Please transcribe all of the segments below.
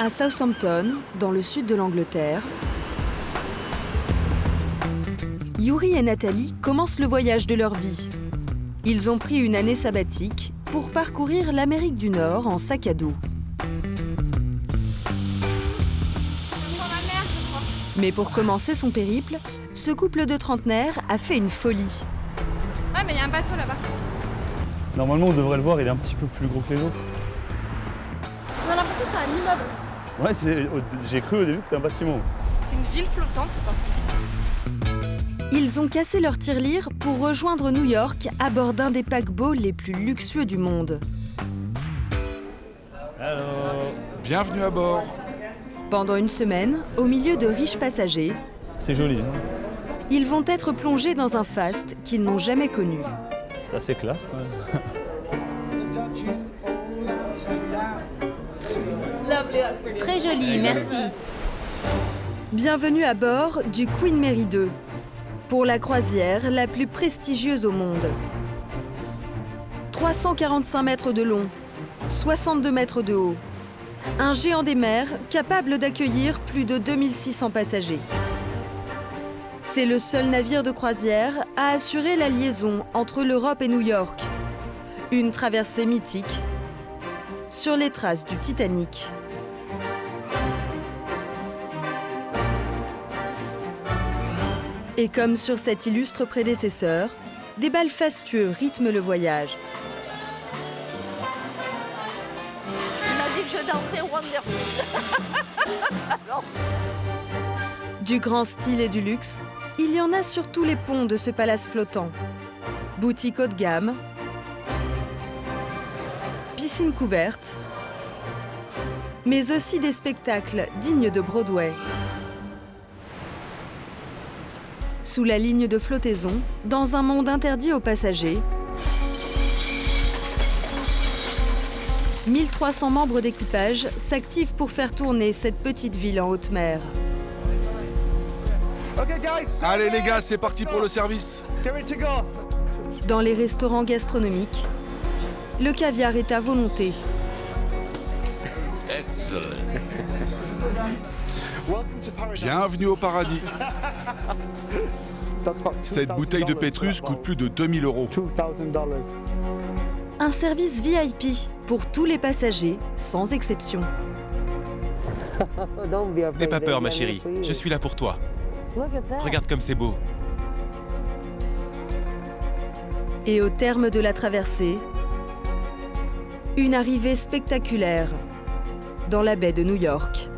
À Southampton, dans le sud de l'Angleterre, Yuri et Nathalie commencent le voyage de leur vie. Ils ont pris une année sabbatique pour parcourir l'Amérique du Nord en sac à dos. Mais pour commencer son périple, ce couple de trentenaires a fait une folie. Ouais, mais il y a un bateau là-bas. Normalement, on devrait le voir, il est un petit peu plus gros que les autres. On a l'impression que c'est un immeuble. Ouais, j'ai cru au début que c'était un bâtiment. C'est une ville flottante, quoi. Ils ont cassé leur tirelire pour rejoindre New York à bord d'un des paquebots les plus luxueux du monde. Alors, Bienvenue à bord. Pendant une semaine, au milieu de riches passagers, c'est joli, hein. ils vont être plongés dans un faste qu'ils n'ont jamais connu. Ça c'est classe quand même. Très joli, merci. Bienvenue à bord du Queen Mary 2, pour la croisière la plus prestigieuse au monde. 345 mètres de long, 62 mètres de haut. Un géant des mers capable d'accueillir plus de 2600 passagers. C'est le seul navire de croisière à assurer la liaison entre l'Europe et New York. Une traversée mythique sur les traces du Titanic. Et comme sur cet illustre prédécesseur, des bals fastueux rythment le voyage. Il m'a dit que je dansais Wonderful. Du grand style et du luxe, il y en a sur tous les ponts de ce palace flottant. Boutiques haut de gamme, piscines couvertes, mais aussi des spectacles dignes de Broadway. Sous la ligne de flottaison, dans un monde interdit aux passagers, 1300 membres d'équipage s'activent pour faire tourner cette petite ville en haute mer. Allez les gars, c'est parti pour le service. Dans les restaurants gastronomiques, le caviar est à volonté. Bienvenue au paradis. Cette bouteille de Pétrus coûte plus de 2000 €. Un service VIP pour tous les passagers, sans exception. N'aie pas peur, ma chérie. Je suis là pour toi. Regarde comme c'est beau. Et au terme de la traversée, une arrivée spectaculaire dans la baie de New York.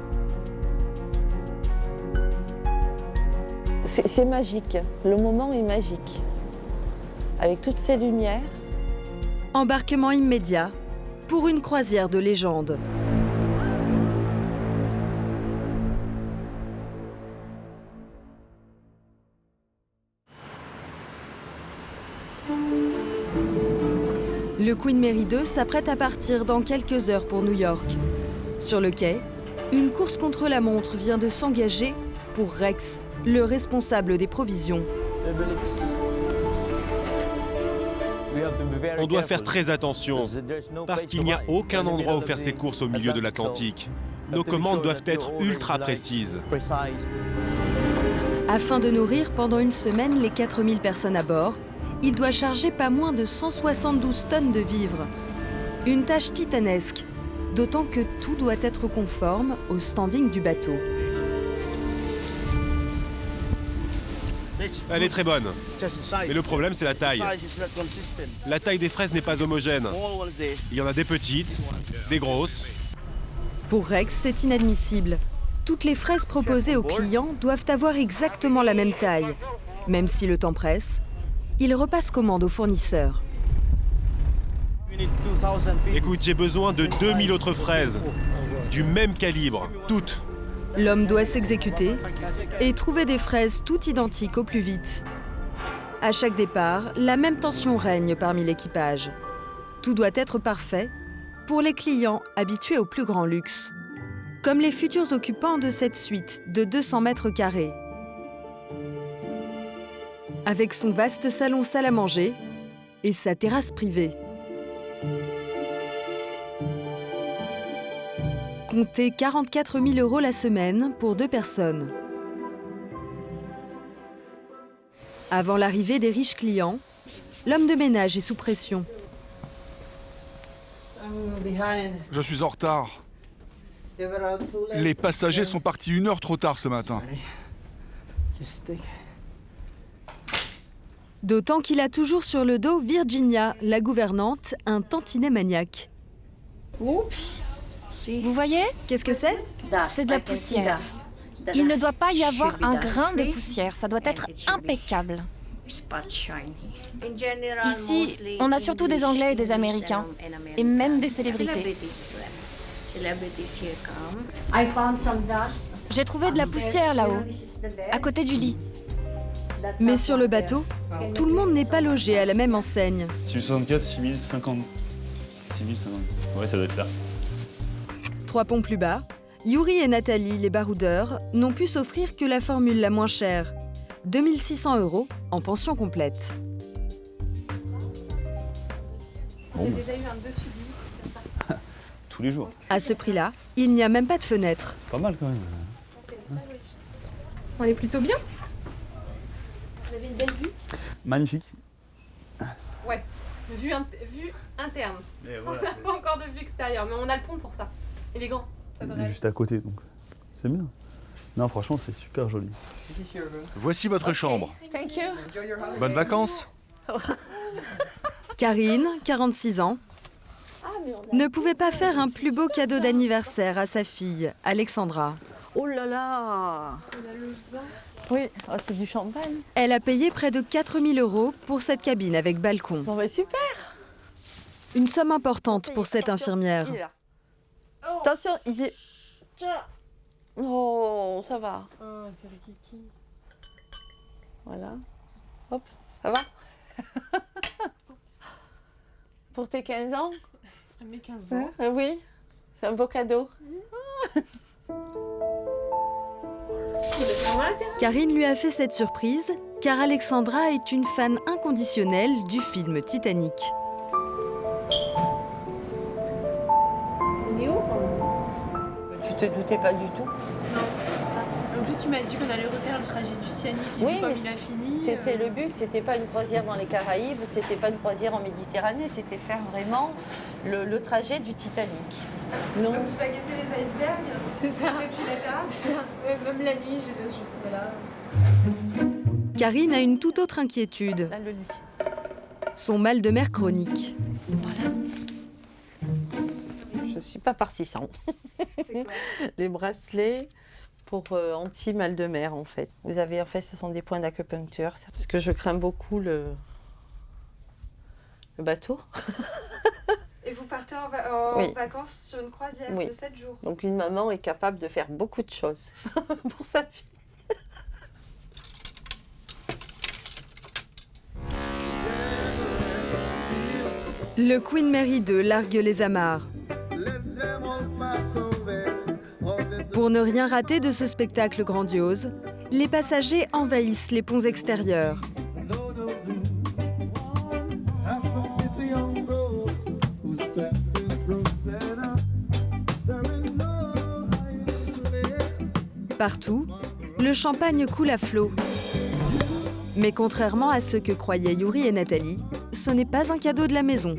C'est magique. Le moment est magique. Avec toutes ces lumières. Embarquement immédiat pour une croisière de légende. Le Queen Mary 2 s'apprête à partir dans quelques heures pour New York. Sur le quai, une course contre la montre vient de s'engager pour Rex, le responsable des provisions. On doit faire très attention, parce qu'il n'y a aucun endroit où faire ses courses au milieu de l'Atlantique. Nos commandes doivent être ultra précises. Afin de nourrir pendant une semaine les 4000 personnes à bord, il doit charger pas moins de 172 tonnes de vivres. Une tâche titanesque, d'autant que tout doit être conforme au standing du bateau. Elle est très bonne. Mais le problème, c'est la taille. La taille des fraises n'est pas homogène. Il y en a des petites, des grosses. Pour Rex, c'est inadmissible. Toutes les fraises proposées aux clients doivent avoir exactement la même taille. Même si le temps presse, il repasse commande aux fournisseurs. Écoute, j'ai besoin de 2000 autres fraises. Du même calibre, toutes. L'homme doit s'exécuter et trouver des fraises toutes identiques au plus vite. À chaque départ, la même tension règne parmi l'équipage. Tout doit être parfait pour les clients habitués au plus grand luxe, comme les futurs occupants de cette suite de 200 mètres carrés. Avec son vaste salon salle à manger et sa terrasse privée. Comptez 44 000 € la semaine pour 2 personnes. Avant l'arrivée des riches clients, l'homme de ménage est sous pression. Je suis en retard. Les passagers sont partis 1 heure trop tard ce matin. D'autant qu'il a toujours sur le dos Virginia, la gouvernante, un tantinet maniaque. Vous voyez? Qu'est-ce que c'est? C'est de la poussière. Il ne doit pas y avoir un grain de poussière, ça doit être impeccable. Ici, on a surtout des Anglais et des Américains, et même des célébrités. J'ai trouvé de la poussière là-haut, à côté du lit. Mais sur le bateau, tout le monde n'est pas logé à la même enseigne. 6064, 6050. 6050. Ouais, ça doit être là. 3 ponts plus bas, Yuri et Nathalie, les baroudeurs, n'ont pu s'offrir que la formule la moins chère, 2 600 € en pension complète. Bon, J'ai déjà eu un dessus-lit. tous les jours. À ce prix-là, il n'y a même pas de fenêtre. Pas mal quand même. On est plutôt bien. Magnifique. Ouais, vue interne. On n'a pas encore de vue extérieure, mais on a le pont pour ça. Il est grand, ça devrait. Juste à côté, donc c'est bien. Non, franchement, c'est super joli. Voici votre chambre. Thank you. Bonnes vacances. Karine, 46 ans, ne pouvait pas faire un plus beau cadeau d'anniversaire à sa fille, Alexandra. Oh là là. Oui, oh, c'est du champagne. Elle a payé près de 4 000 € pour cette cabine avec balcon. Bon, bah, super. Une somme importante pour cette infirmière. Il est là. Attention, il est... Oh, ça va. Oh, c'est Rikiki. Voilà. Hop, ça va. Pour tes 15 ans, Mes 15 ans. oui, c'est un beau cadeau. Karine lui a fait cette surprise car Alexandra est une fan inconditionnelle du film Titanic. On est où? Tu te doutais pas du tout? Non, ça. En plus, tu m'as dit qu'on allait refaire le trajet du Titanic et Oui, vu comme mais il a fini. c'était le but, c'était pas une croisière dans les Caraïbes, c'était pas une croisière en Méditerranée, c'était faire vraiment le trajet du Titanic. Non. Donc tu vas guetter les icebergs, c'est ça. Depuis la terrasse, c'est ça. Ouais, même la nuit, je serai là. Karine a une toute autre inquiétude, Là, le lit. son mal de mer chronique. Je suis pas partie sans. Les bracelets pour anti-mal de mer, en fait. Vous avez, en fait, ce sont des points d'acupuncture. Parce que je crains beaucoup le bateau. Et vous partez en Oui. vacances sur une croisière Oui. de 7 jours. Donc une maman est capable de faire beaucoup de choses pour sa fille. Le Queen Mary 2 largue les amarres. Pour ne rien rater de ce spectacle grandiose, les passagers envahissent les ponts extérieurs. Partout, le champagne coule à flot. Mais contrairement à ce que croyaient Yuri et Nathalie, ce n'est pas un cadeau de la maison.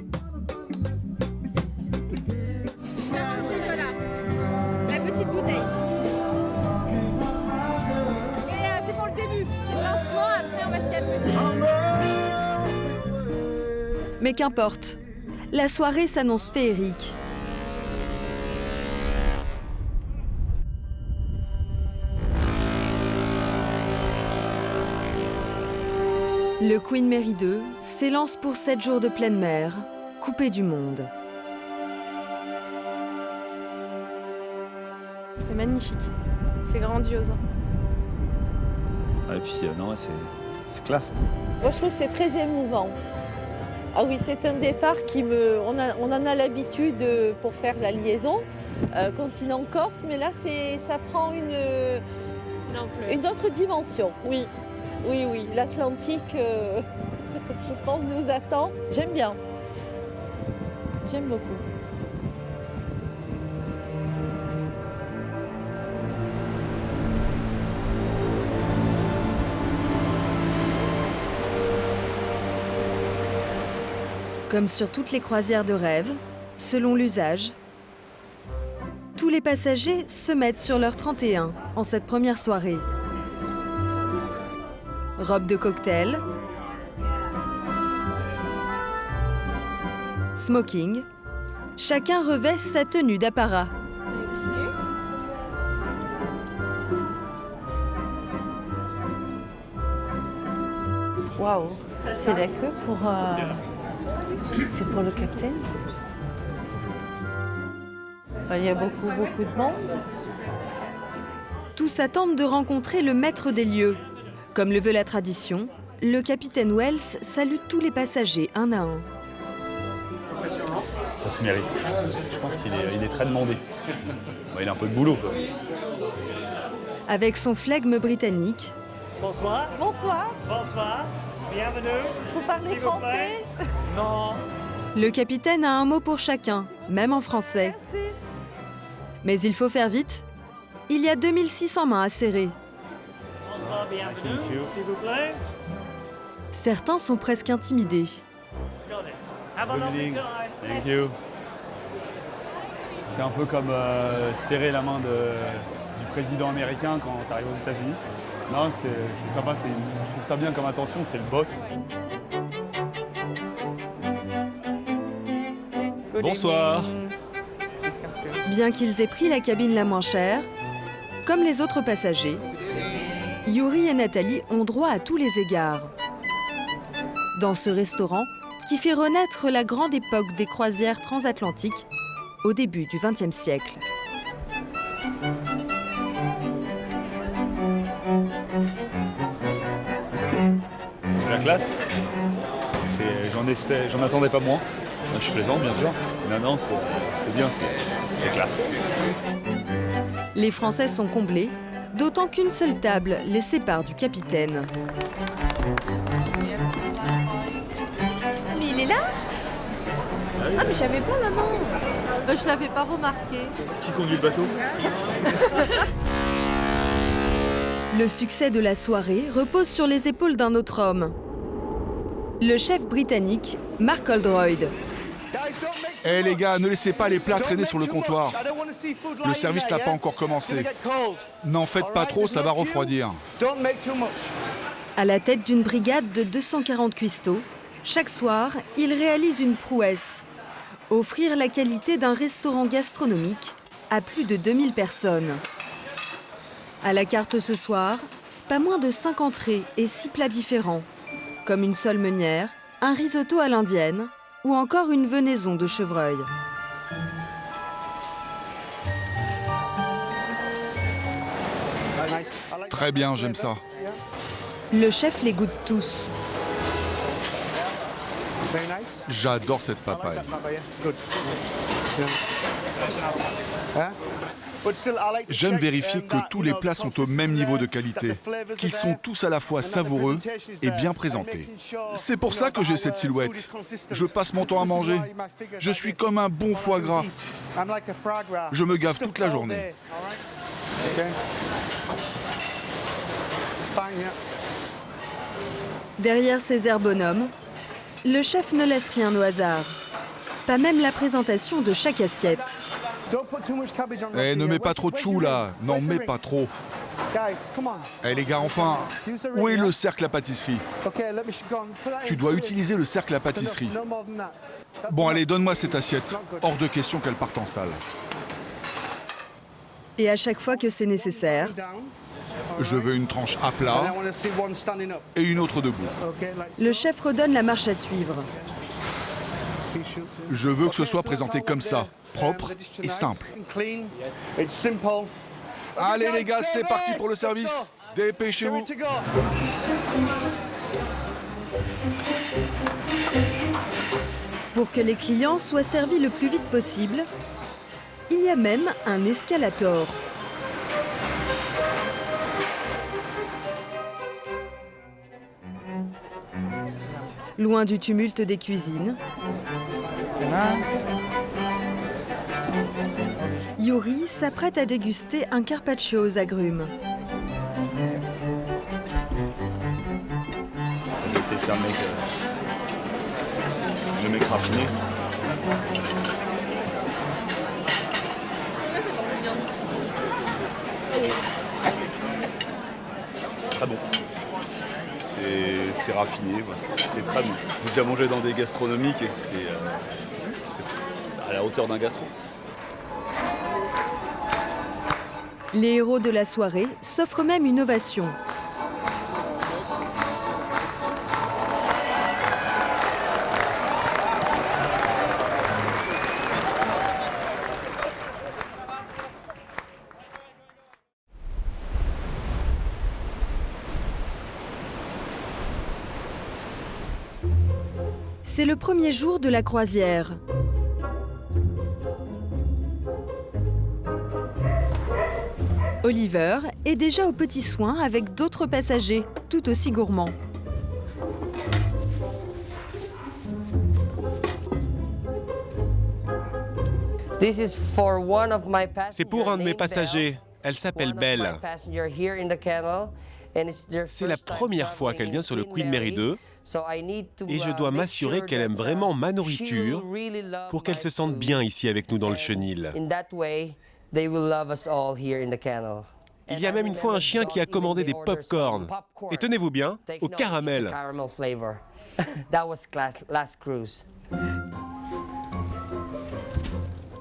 La petite bouteille. Et c'est pour le début. C'est le lancement, après on va se calmer. Mais qu'importe, la soirée s'annonce féerique. Le Queen Mary 2 s'élance pour 7 jours de pleine mer, coupé du monde. C'est magnifique. C'est grandiose. Et puis, non, c'est classe. Moi, je trouve que c'est très émouvant. Ah oui, c'est un départ qui me... On en a l'habitude pour faire la liaison, continent-Corse, mais là, ça prend une autre dimension, oui. Oui, oui, l'Atlantique, je pense, nous attend. J'aime bien. J'aime beaucoup. Comme sur toutes les croisières de rêve, selon l'usage, tous les passagers se mettent sur leur 31 en cette première soirée. Robe de cocktail, smoking, chacun revêt sa tenue d'apparat. Waouh, c'est la queue pour... C'est pour le capitaine. Il y a beaucoup de monde. Tous attendent de rencontrer le maître des lieux. Comme le veut la tradition, le capitaine Wells salue tous les passagers un à un. Ça se mérite. Je pense qu'il est très demandé. Bon, il a un peu de boulot, quoi. Avec son flegme britannique, Bonsoir. Bonsoir, Bonsoir. Bienvenue. vous parlez S'il vous français? plaît. Non. le capitaine a un mot pour chacun, même en français. Merci. Mais il faut faire vite. Il y a 2600 mains à serrer. Bonsoir, bienvenue. Monsieur. S'il vous plaît. Certains sont presque intimidés. Attendez. Have a Good lovely evening. time. Thank you. C'est un peu comme serrer la main du président américain quand tu arrives aux États-Unis. Non, c'est sympa, je trouve ça bien comme attention, c'est le boss. Bonsoir. Bien qu'ils aient pris la cabine la moins chère, comme les autres passagers, Yuri et Nathalie ont droit à tous les égards. Dans ce restaurant, qui fait renaître la grande époque des croisières transatlantiques au début du XXe siècle. C'est la classe. J'en attendais pas moins. Je plaisante, bien sûr. Non, c'est bien, c'est classe. Les Français sont comblés, d'autant qu'une seule table les sépare du capitaine. Mais il est là? Ah mais j'avais pas maman. Je l'avais pas remarqué. Qui conduit le bateau? Le succès de la soirée repose sur les épaules d'un autre homme. Le chef britannique, Mark Oldroyd. Eh les gars, ne laissez pas les plats traîner sur le comptoir. Le service n'a pas encore commencé. N'en faites pas trop, ça va refroidir. À la tête d'une brigade de 240 cuistots, chaque soir, il réalise une prouesse. Offrir la qualité d'un restaurant gastronomique à plus de 2000 personnes. À la carte ce soir, pas moins de 5 entrées et 6 plats différents, comme une sole meunière, un risotto à l'indienne ou encore une venaison de chevreuil. Très bien, j'aime ça. Le chef les goûte tous. J'adore cette papaye. J'aime vérifier que tous les plats sont au même niveau de qualité, qu'ils sont tous à la fois savoureux et bien présentés. C'est pour ça que j'ai cette silhouette. Je passe mon temps à manger. Je suis comme un bon foie gras. Je me gave toute la journée. Derrière ces airs bonhommes, le chef ne laisse rien au hasard. Pas même la présentation de chaque assiette. Eh, ne mets pas trop de chou là. N'en mets pas trop. Eh les gars, enfin, où est le cercle à pâtisserie? Tu dois utiliser le cercle à pâtisserie. Bon, allez, donne-moi cette assiette. Hors de question qu'elle parte en salle. Et à chaque fois que c'est nécessaire, Je veux une tranche à plat et une autre debout. le chef redonne la marche à suivre. Je veux que ce soit présenté comme ça, propre et simple. Allez les gars, c'est parti pour le service. Dépêchez-vous. Pour que les clients soient servis le plus vite possible, il y a même un escalator. Loin du tumulte des cuisines, Yuri s'apprête à déguster un carpaccio aux agrumes. Je vais essayer de faire le mec Le mec raffiné. Très bon. C'est raffiné, c'est très bon. J'ai déjà mangé dans des gastronomiques et c'est à la hauteur d'un gastro. Les héros de la soirée s'offrent même une ovation. C'est le premier jour de la croisière. Oliver est déjà aux petits soins avec d'autres passagers, tout aussi gourmands. C'est pour un de mes passagers. Elle s'appelle Belle. C'est la première fois qu'elle vient sur le Queen Mary 2 et je dois m'assurer qu'elle aime vraiment ma nourriture pour qu'elle se sente bien ici avec nous dans le chenil. Il y a même une fois un chien qui a commandé des pop-corn. Et tenez-vous bien, au caramel.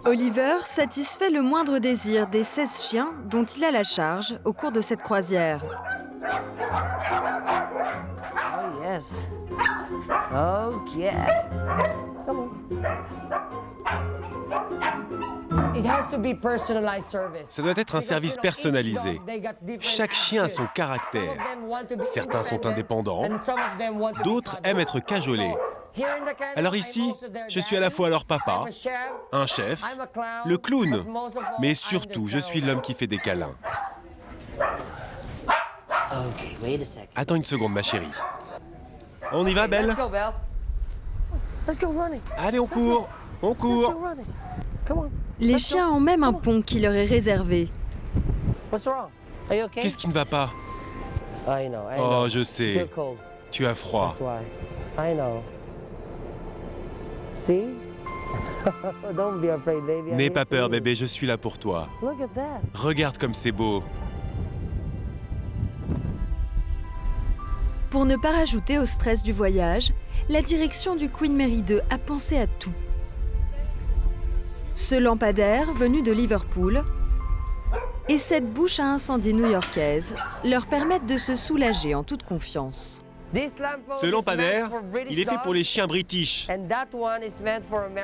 Oliver satisfait le moindre désir des 16 chiens dont il a la charge au cours de cette croisière. Oh yes. Oh yeah. Come on. It has to be personalized service. Ça doit être un service personnalisé. Chaque chien a son caractère. Certains sont indépendants, d'autres aiment être cajolés. Alors ici, je suis à la fois leur papa, un chef, le clown, mais surtout, je suis l'homme qui fait des câlins. Attends une seconde, ma chérie. On y va, Belle? Allez, on court, on court. Les chiens ont même un pont qui leur est réservé. Qu'est-ce qui ne va pas? Oh, je sais. Tu as froid. N'aie pas peur, bébé, je suis là pour toi. Regarde comme c'est beau. Pour ne pas rajouter au stress du voyage, la direction du Queen Mary 2 a pensé à tout. Ce lampadaire venu de Liverpool et cette bouche à incendie new-yorkaise leur permettent de se soulager en toute confiance. Ce lampadaire, il est fait pour les chiens british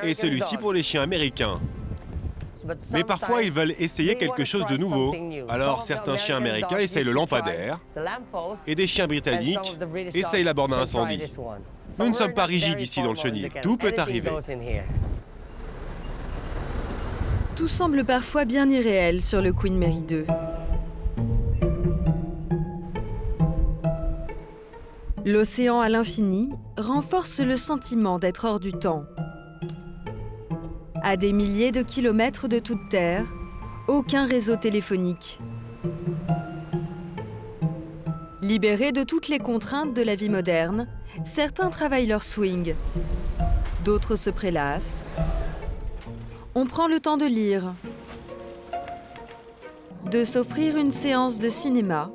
et celui-ci pour les chiens américains. Mais parfois, ils veulent essayer quelque chose de nouveau. Alors, certains chiens américains essayent le lampadaire et des chiens britanniques essayent la borne à incendie. Nous ne sommes pas rigides ici dans le chenil. Tout peut arriver. Tout semble parfois bien irréel sur le Queen Mary 2. L'océan à l'infini renforce le sentiment d'être hors du temps. À des milliers de kilomètres de toute terre, aucun réseau téléphonique. Libérés de toutes les contraintes de la vie moderne, certains travaillent leur swing, d'autres se prélassent. On prend le temps de lire, de s'offrir une séance de cinéma,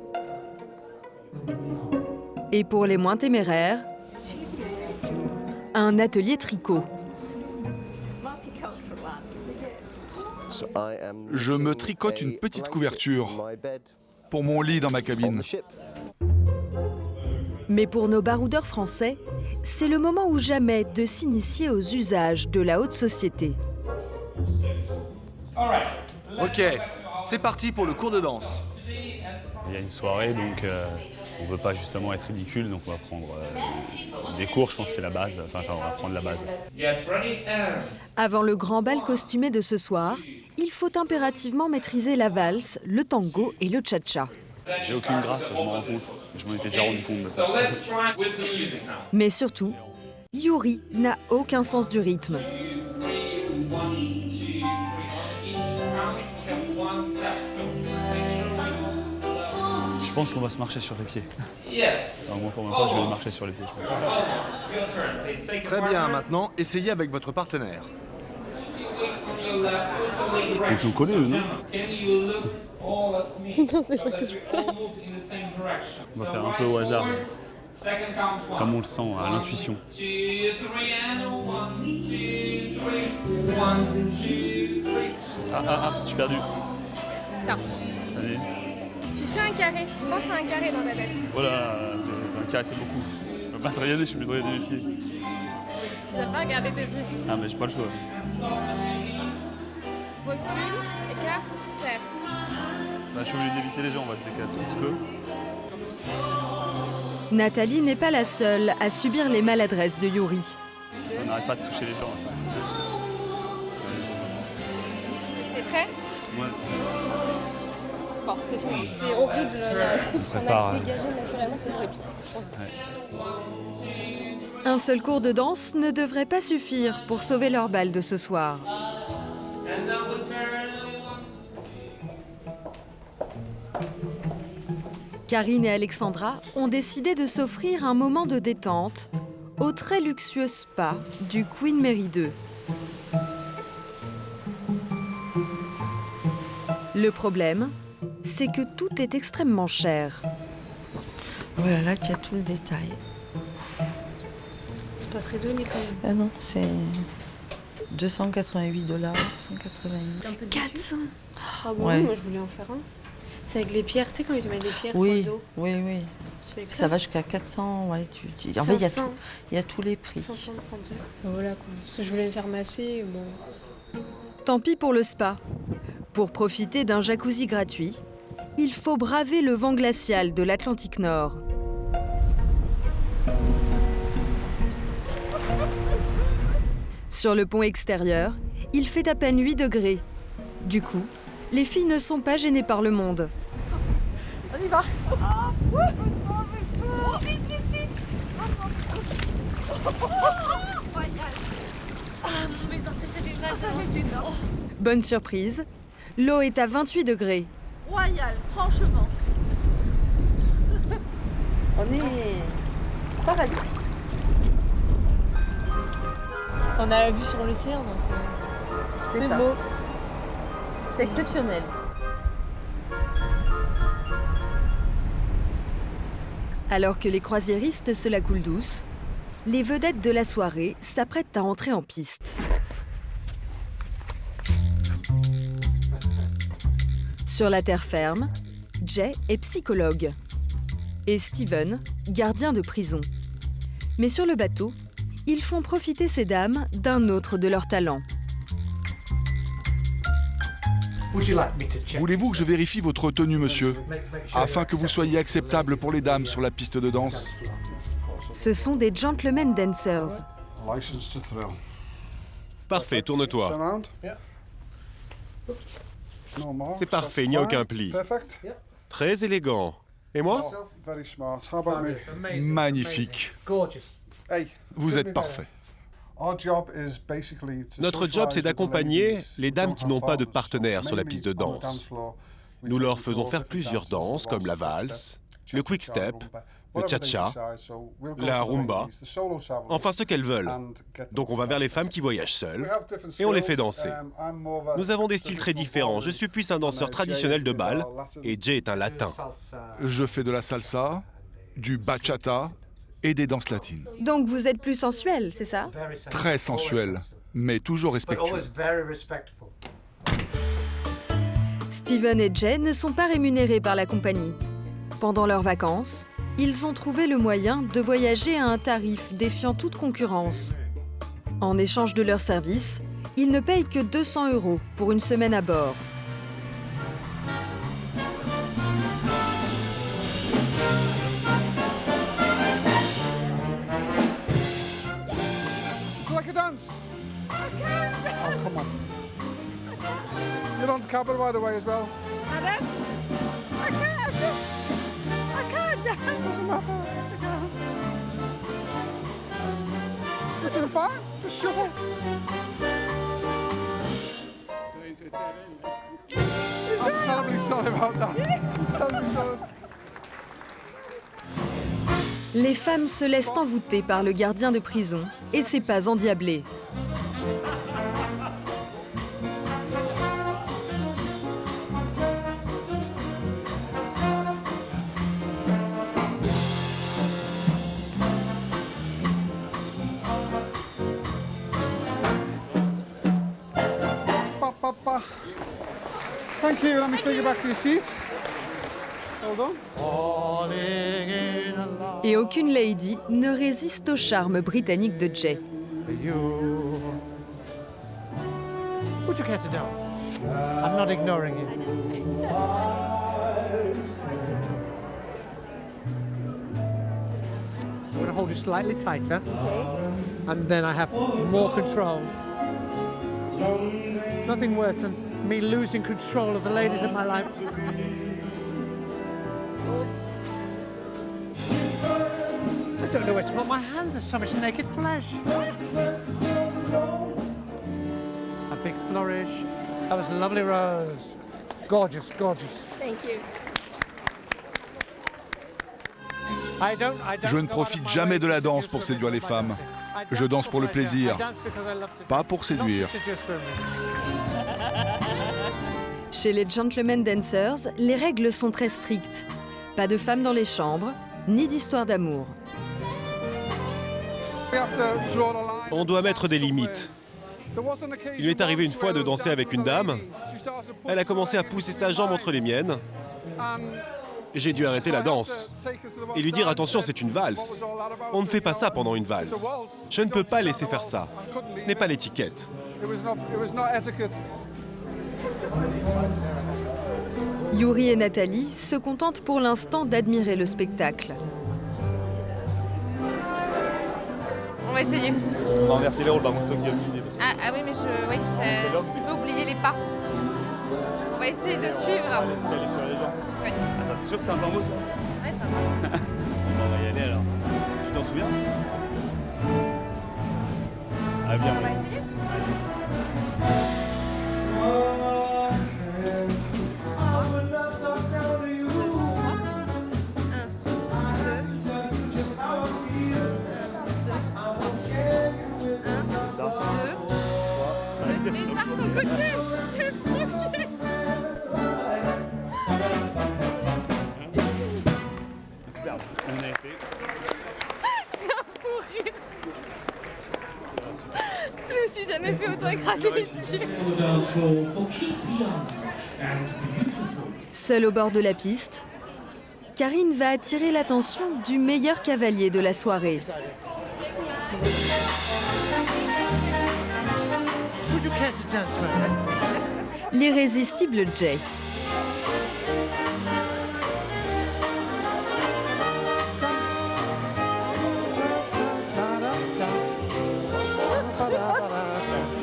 et pour les moins téméraires, un atelier tricot. Je me tricote une petite couverture pour mon lit dans ma cabine. Mais pour nos baroudeurs français, c'est le moment ou jamais de s'initier aux usages de la haute société. Ok, c'est parti pour le cours de danse. Il y a une soirée, donc on ne veut pas justement être ridicule, donc on va prendre des cours, je pense que c'est la base, enfin on va prendre la base. Avant le grand bal costumé de ce soir, il faut impérativement maîtriser la valse, le tango et le cha-cha. J'ai aucune grâce, je m'en rends compte, je m'en étais déjà rendu compte de ça. Mais surtout, Yuri n'a aucun sens du rythme. pense qu'on va se marcher sur les pieds. Enfin, moi, pour ma part, je vais marcher sur les pieds. Très bien, maintenant, essayez avec votre partenaire. Ils sont collés, eux, non? Non, c'est pas comme ça. On va faire un peu au hasard, comme on le sent, à l'intuition. Ah, je suis perdu. Non. Allez. Tu fais un carré. Pense à un carré dans ta tête. Voilà, un carré, c'est beaucoup. Je peux pas te regarder, je suis obligé de regarder mes pieds. Tu n'as pas regardé tes pieds. Ah, mais j'ai pas le choix. Recule, écarte, serre. Là, je suis obligé d'éviter les gens, on va se décaler un tout petit peu. Nathalie n'est pas la seule à subir les maladresses de Yuri. On n'arrête pas de toucher les gens. T'es prêt? Ouais. Bon, c'est fini. C'est horrible. Il y a un couple qu'on prépare, a dégagé naturellement, c'est horrible. Un seul cours de danse ne devrait pas suffire pour sauver leur bal de ce soir. Karine et Alexandra ont décidé de s'offrir un moment de détente au très luxueux spa du Queen Mary 2. Le problème, c'est que tout est extrêmement cher. Voilà, là, tu as tout le détail. C'est pas très donné quand même. Ah non, c'est 288 $, 190. Un peu 400. Ah bon, Ouais. moi je voulais en faire un. C'est avec les pierres, tu sais quand ils te mettent des pierres Oui, sur le dos. oui, oui. C'est avec Ça va jusqu'à 400, ouais. En fait, il y a tous les prix. 532. Voilà quoi. Parce que je voulais me faire masser, bon. Tant pis pour le spa. Pour profiter d'un jacuzzi gratuit, il faut braver le vent glacial de l'Atlantique Nord. Sur le pont extérieur, il fait à peine 8 degrés. Du coup, les filles ne sont pas gênées par le monde. On y va. Mes orteils, c'est des malades, c'était fort. Bonne surprise, l'eau est à 28 degrés. Royal, franchement. On est paradis. On a la vue sur l'océan, donc C'est ça. beau. C'est exceptionnel. Alors que les croisiéristes se la coulent douce, les vedettes de la soirée s'apprêtent à entrer en piste. Sur la terre ferme, Jay est psychologue et Steven, gardien de prison. Mais sur le bateau, ils font profiter ces dames d'un autre de leurs talents. Voulez-vous que je vérifie votre tenue, monsieur, afin que vous soyez acceptable pour les dames sur la piste de danse? Ce sont des gentlemen dancers. Parfait, tourne-toi. C'est parfait, il n'y a aucun pli. Très élégant. Et moi? Magnifique. Vous êtes parfait. Notre job, c'est d'accompagner les dames qui n'ont pas de partenaire sur la piste de danse. Nous leur faisons faire plusieurs danses, comme la valse, le quick-step, le cha-cha, la rumba, enfin ce qu'elles veulent. Donc on va vers les femmes qui voyagent seules et on les fait danser. Nous avons des styles très différents. Je suis plus un danseur traditionnel de bal et Jay est un latin. Je fais de la salsa, du bachata et des danses latines. Donc vous êtes plus sensuel, c'est ça? Très sensuel, mais toujours respectueux. Steven et Jay ne sont pas rémunérés par la compagnie. Pendant leurs vacances, ils ont trouvé le moyen de voyager à un tarif défiant toute concurrence. En échange de leurs services, ils ne payent que 200 € pour une semaine à bord. You're on cabin right away as well. I can't dance. Doesn't matter. You're doing fine. Just shuffle. I'm terribly sorry about that. I'm terribly sorry. Les femmes se laissent envoûter par le gardien de prison et ses pas endiablés. Thank you. Let me take you back to your seat. Hold on. Et aucune lady ne résiste au charme britannique de Jay. Would you care to dance? I'm not ignoring you. I'm going to hold you slightly tighter. Okay. And then I have more control. Nothing worse than me losing control of the ladies of my life. I don't know where to put my hands. There's so much naked flesh. A big flourish. That was a lovely, Rose. Gorgeous, gorgeous. Thank you. Je ne profite jamais de la danse pour séduire les femmes. Je danse pour le plaisir, pas pour séduire. Chez les gentlemen dancers, les règles sont très strictes. Pas de femmes dans les chambres, ni d'histoire d'amour. On doit mettre des limites. Il m'est arrivé une fois de danser avec une dame. Elle a commencé à pousser sa jambe entre les miennes. J'ai dû arrêter la danse et lui dire « Attention, c'est une valse. On ne fait pas ça pendant une valse. Je ne peux pas laisser faire ça. Ce n'est pas l'étiquette. » Yuri et Nathalie se contentent pour l'instant d'admirer le spectacle. On va essayer. On va inverser les rôles, par contre, c'est toi qui as mis l'idée. Ah oui, mais j'ai un petit peu oublié les pas. On va essayer de suivre. On va se caler sur les gens. Ouais. Attends, t'es sûr que c'est un tango, ça? Ouais, ça va. On va y aller alors. Tu t'en souviens? Ah bien. On va essayer. Mais par son côté, c'est premier. Super, on a été. J'ai un fou rire. Je me suis jamais fait autant écraser les pieds. Seule au bord de la piste, Karine va attirer l'attention du meilleur cavalier de la soirée. L'irrésistible Jay.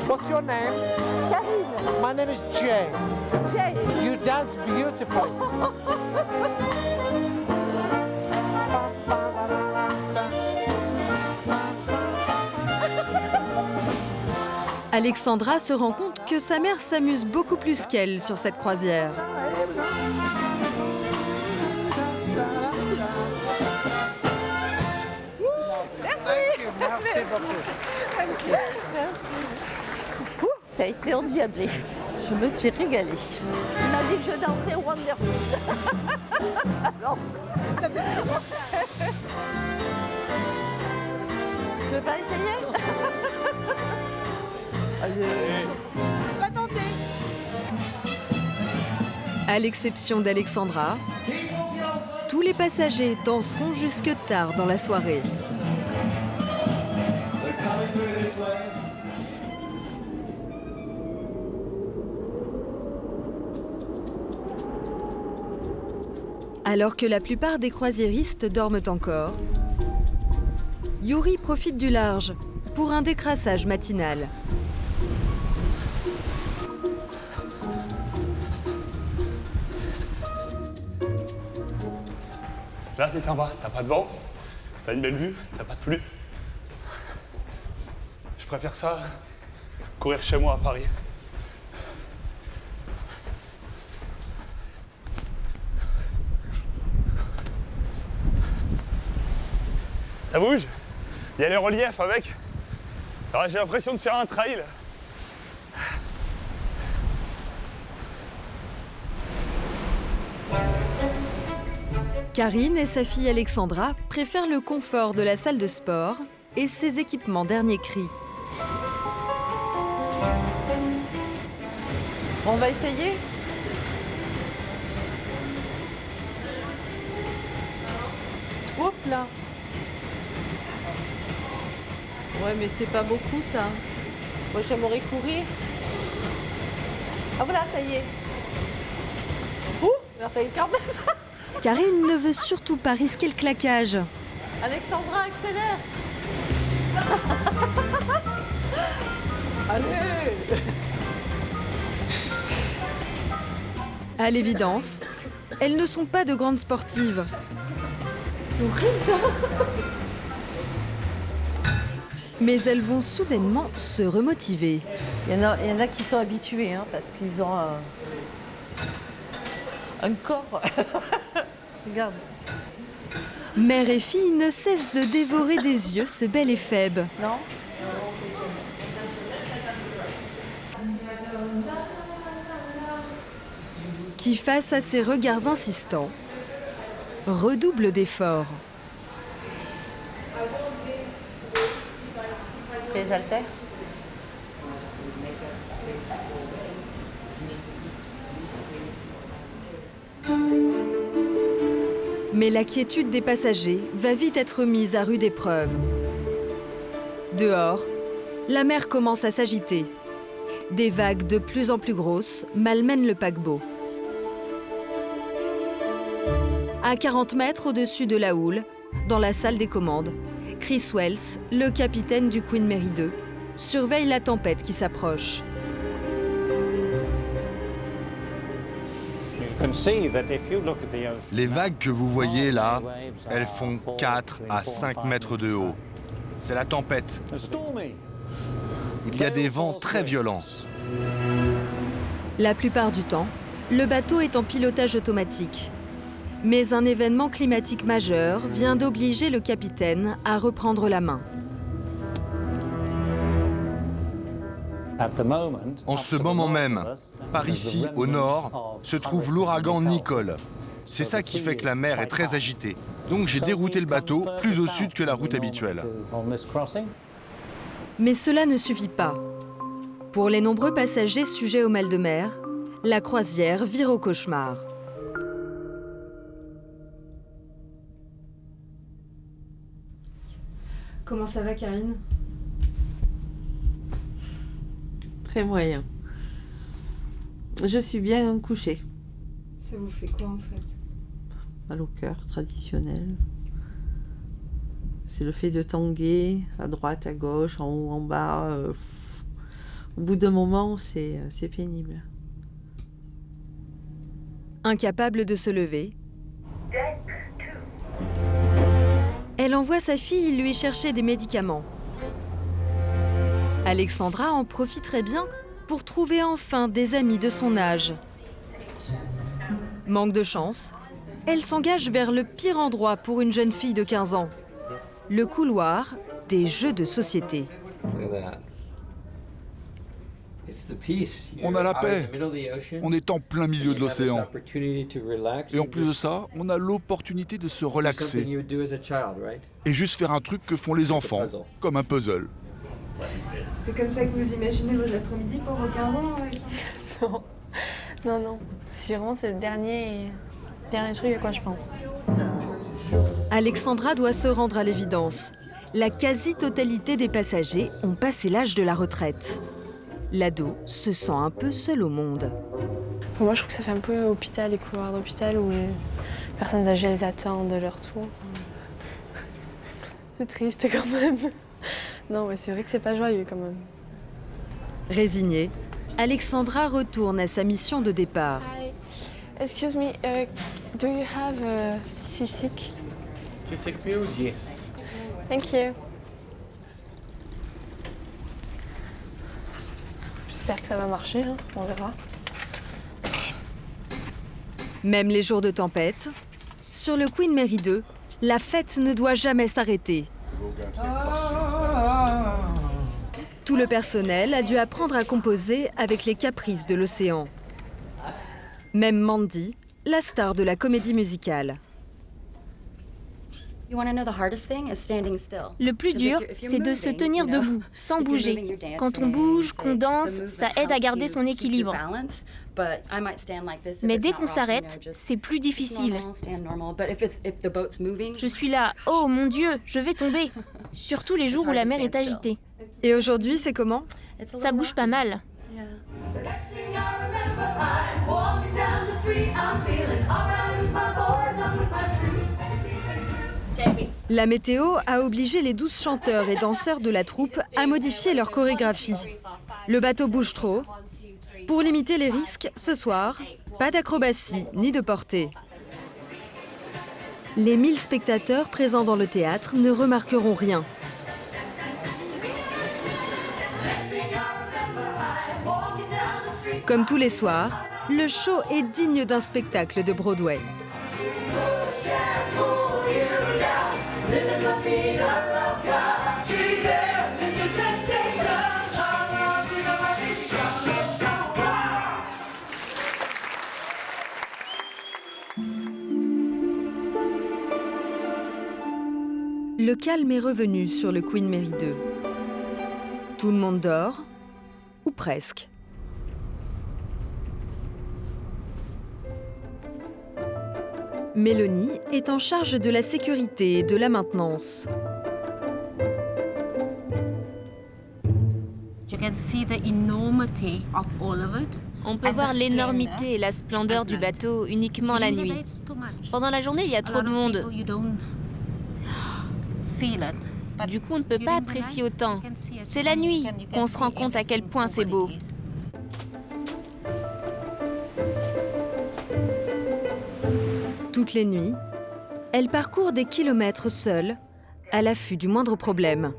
What's your name? Karine. My name is Jay. Jay. You dance beautifully. Alexandra se rend compte que sa mère s'amuse beaucoup plus qu'elle sur cette croisière. Merci beaucoup. Ça a été endiablé. Je me suis régalée. Il m'a dit que je dansais Wonderful. Alors, ça fait tu veux pas essayer? Allez. Pas tenté. À l'exception d'Alexandra, tous les passagers danseront jusque tard dans la soirée. Alors que la plupart des croisiéristes dorment encore, Yuri profite du large pour un décrassage matinal. Là, c'est sympa. T'as pas de vent, t'as une belle vue, t'as pas de pluie. Je préfère ça, courir chez moi à Paris. Ça bouge. Il y a les reliefs avec. Alors j'ai l'impression de faire un trail. Karine et sa fille Alexandra préfèrent le confort de la salle de sport et ses équipements dernier cri. On va essayer? Hop là! Ouais, mais c'est pas beaucoup ça. Moi j'aimerais courir. Ah voilà, ça y est. Ouh, il a failli quand même. Karine ne veut surtout pas risquer le claquage. Alexandra, accélère. Allez. À l'évidence, elles ne sont pas de grandes sportives. C'est horrible ça. Mais elles vont soudainement se remotiver. Il y en a qui sont habitués, hein, parce qu'ils ont un corps. Regarde. Mère et fille ne cessent de dévorer des yeux ce bel éphèbe. Non? Qui, face à ses regards insistants, redouble d'efforts. Les haltères? Mais la quiétude des passagers va vite être mise à rude épreuve. Dehors, la mer commence à s'agiter. Des vagues de plus en plus grosses malmènent le paquebot. À 40 mètres au-dessus de la houle, dans la salle des commandes, Chris Wells, le capitaine du Queen Mary 2, surveille la tempête qui s'approche. Les vagues que vous voyez là, elles font 4 à 5 mètres de haut. C'est la tempête. Il y a des vents très violents. La plupart du temps, le bateau est en pilotage automatique. Mais un événement climatique majeur vient d'obliger le capitaine à reprendre la main. En ce moment même, par ici, au nord, se trouve l'ouragan Nicole. C'est ça qui fait que la mer est très agitée. Donc j'ai dérouté le bateau plus au sud que la route habituelle. Mais cela ne suffit pas. Pour les nombreux passagers sujets au mal de mer, la croisière vire au cauchemar. Comment ça va, Karine? Très moyen. Je suis bien couchée. Ça vous fait quoi, en fait? Mal au cœur, traditionnel. C'est le fait de tanguer à droite, à gauche, en haut, en bas. Au bout d'un moment, c'est pénible. Incapable de se lever, elle envoie sa fille lui chercher des médicaments. Alexandra en profiterait bien pour trouver enfin des amis de son âge. Manque de chance, elle s'engage vers le pire endroit pour une jeune fille de 15 ans. Le couloir des jeux de société. On a la paix. On est en plein milieu de l'océan. Et en plus de ça, on a l'opportunité de se relaxer. Et juste faire un truc que font les enfants, comme un puzzle. C'est comme ça que vous imaginez vos après-midi pour vos 15 ans? Non. C'est le dernier truc à quoi je pense. Alexandra doit se rendre à l'évidence. La quasi-totalité des passagers ont passé l'âge de la retraite. L'ado se sent un peu seul au monde. Pour moi, je trouve que ça fait un peu hôpital, les couloirs d'hôpital où les personnes âgées, elles attendent leur tour. C'est triste quand même. Non, mais c'est vrai que c'est pas joyeux quand même. Résignée, Alexandra retourne à sa mission de départ. Hi. Excuse me, do you have seasick? Seasick pills, yes. Thank you. J'espère que ça va marcher, hein. On verra. Même les jours de tempête, sur le Queen Mary 2, la fête ne doit jamais s'arrêter. Tout le personnel a dû apprendre à composer avec les caprices de l'océan. Même Mandy, la star de la comédie musicale. Le plus dur, c'est de se tenir debout, sans bouger. Quand on bouge, qu'on danse, ça aide à garder son équilibre. Mais dès qu'on s'arrête, c'est plus difficile. Je suis là, oh mon Dieu, je vais tomber. Surtout les jours où la mer est agitée. Et aujourd'hui, c'est comment? Ça bouge pas mal. La météo a obligé les 12 chanteurs et danseurs de la troupe à modifier leur chorégraphie. Le bateau bouge trop. Pour limiter les risques, ce soir, pas d'acrobatie ni de portée. Les 1000 spectateurs présents dans le théâtre ne remarqueront rien. Comme tous les soirs, le show est digne d'un spectacle de Broadway. Le calme est revenu sur le Queen Mary 2. Tout le monde dort, ou presque. Mélanie est en charge de la sécurité et de la maintenance. On peut voir l'énormité et la splendeur du bateau uniquement la nuit. Pendant la journée, il y a trop de monde. Du coup, on ne peut pas apprécier autant. C'est la nuit qu'on se rend compte à quel point c'est beau. Toutes les nuits, elle parcourt des kilomètres seule, à l'affût du moindre problème.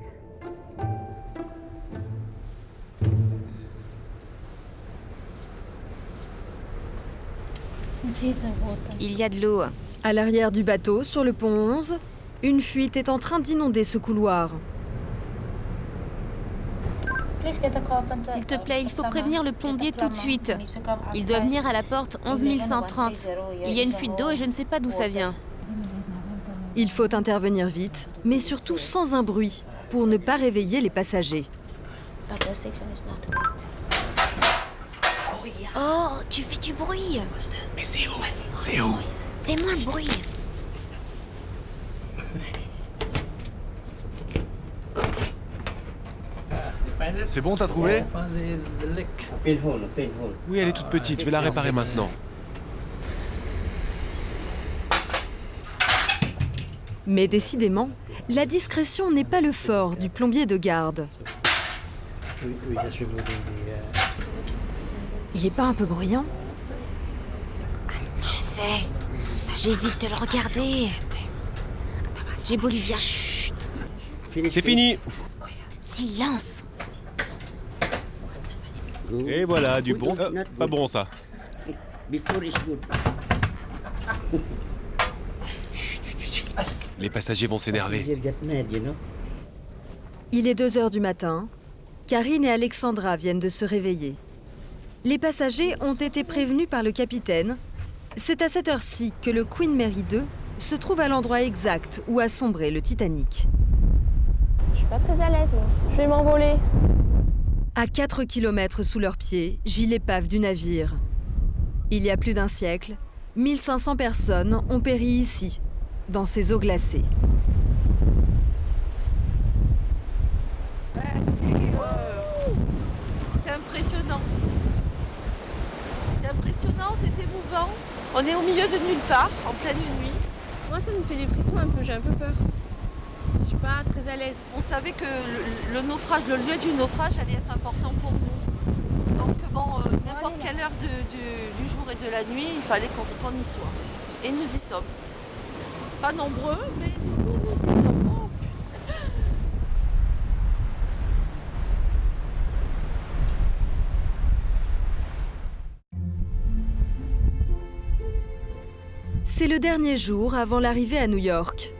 Il y a de l'eau. À l'arrière du bateau, sur le pont 11, une fuite est en train d'inonder ce couloir. S'il te plaît, il faut prévenir le plombier tout de suite. Il doit venir à la porte 11 130. Il y a une fuite d'eau et je ne sais pas d'où ça vient. Il faut intervenir vite, mais surtout sans un bruit, pour ne pas réveiller les passagers. Oh, tu fais du bruit. Mais c'est où? C'est où? Fais moins de bruit. C'est bon, t'as trouvé? Oui, elle est toute petite, je vais la réparer maintenant. Mais décidément, la discrétion n'est pas le fort du plombier de garde. Il n'est pas un peu bruyant? Je sais. J'évite de le regarder. J'ai beau lui dire chut. C'est fini. Silence. Et voilà, du bon. Pas bon ça. Les passagers vont s'énerver. Il est 2 heures du matin. Karine et Alexandra viennent de se réveiller. Les passagers ont été prévenus par le capitaine. C'est à cette heure-ci que le Queen Mary 2 se trouve à l'endroit exact où a sombré le Titanic. Je suis pas très à l'aise, moi. Je vais m'envoler. À 4 kilomètres sous leurs pieds, gît l'épave du navire. Il y a plus d'un siècle, 1500 personnes ont péri ici, dans ces eaux glacées. C'est impressionnant. C'est impressionnant, c'est émouvant. On est au milieu de nulle part, en pleine nuit. Moi, ça me fait des frissons un peu, j'ai un peu peur. Je suis pas très à l'aise. On savait que le naufrage, le lieu du naufrage allait être important pour nous. Donc bon, n'importe quelle heure du jour et de la nuit, il fallait qu'on y soit. Et nous y sommes. Pas nombreux, mais nous y sommes. Oh, C'est le dernier jour avant l'arrivée à New York.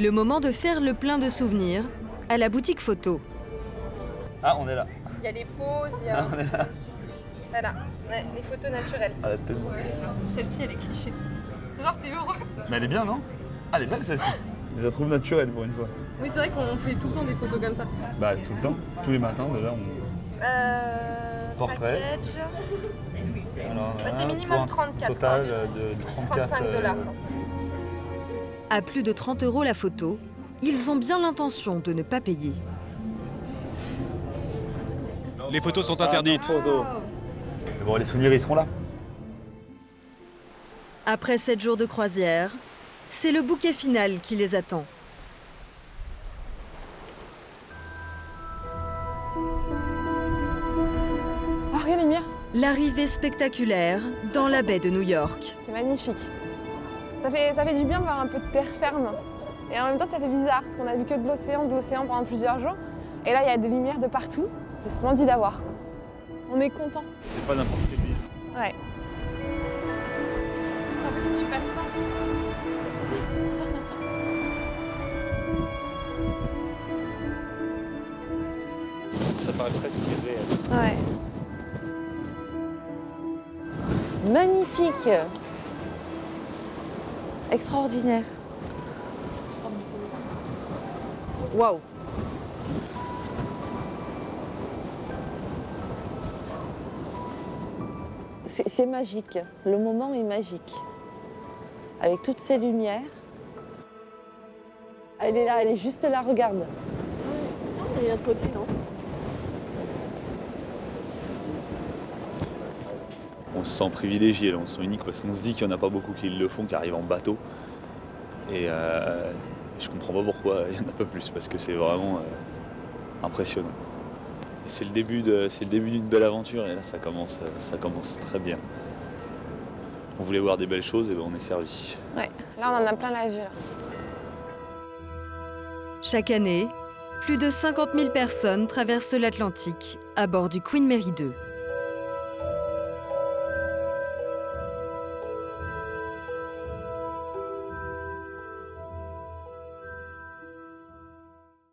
Le moment de faire le plein de souvenirs à la boutique photo. Ah, on est là. Il y a les poses, il y a... Ah, on est là. Voilà, ouais, les photos naturelles. Ah, la tête. Celle-ci, elle est cliché. Genre, t'es heureux. Mais elle est bien, non? Ah, elle est belle celle-ci. Je la trouve naturelle pour une fois. Oui, c'est vrai qu'on fait tout le temps des photos comme ça. Bah, tout le temps. Tous les matins, déjà, on... Portrait. Package. Alors, Bah, c'est minimum 34. Total de 34 $35. À plus de 30 € la photo, ils ont bien l'intention de ne pas payer. Les photos sont interdites. Mais bon, les souvenirs, ils seront là. Après 7 jours de croisière, c'est le bouquet final qui les attend. Oh, regarde les lumières. L'arrivée spectaculaire dans la baie de New York. C'est magnifique. Ça fait du bien de voir un peu de terre ferme. Et en même temps, ça fait bizarre, parce qu'on a vu que de l'océan pendant plusieurs jours. Et là, il y a des lumières de partout. C'est splendide à voir. On est content. C'est pas n'importe quelle ville. Ouais. Après, c'est que tu passes pas. Ça paraît presque réel. Ouais. Magnifique. Extraordinaire. Waouh. C'est magique. Le moment est magique. Avec toutes ces lumières. Elle est là, elle est juste là, regarde. Il y a un côté, non? On se sent privilégié, là, on se sent unique parce qu'on se dit qu'il n'y en a pas beaucoup qui le font, qui arrivent en bateau. Et je comprends pas pourquoi il n'y en a pas plus, parce que c'est vraiment impressionnant. C'est le début d'une belle aventure et là ça commence très bien. On voulait voir des belles choses et ben on est servi. Ouais, là on en a plein la vue. Là. Chaque année, plus de 50 000 personnes traversent l'Atlantique à bord du Queen Mary 2.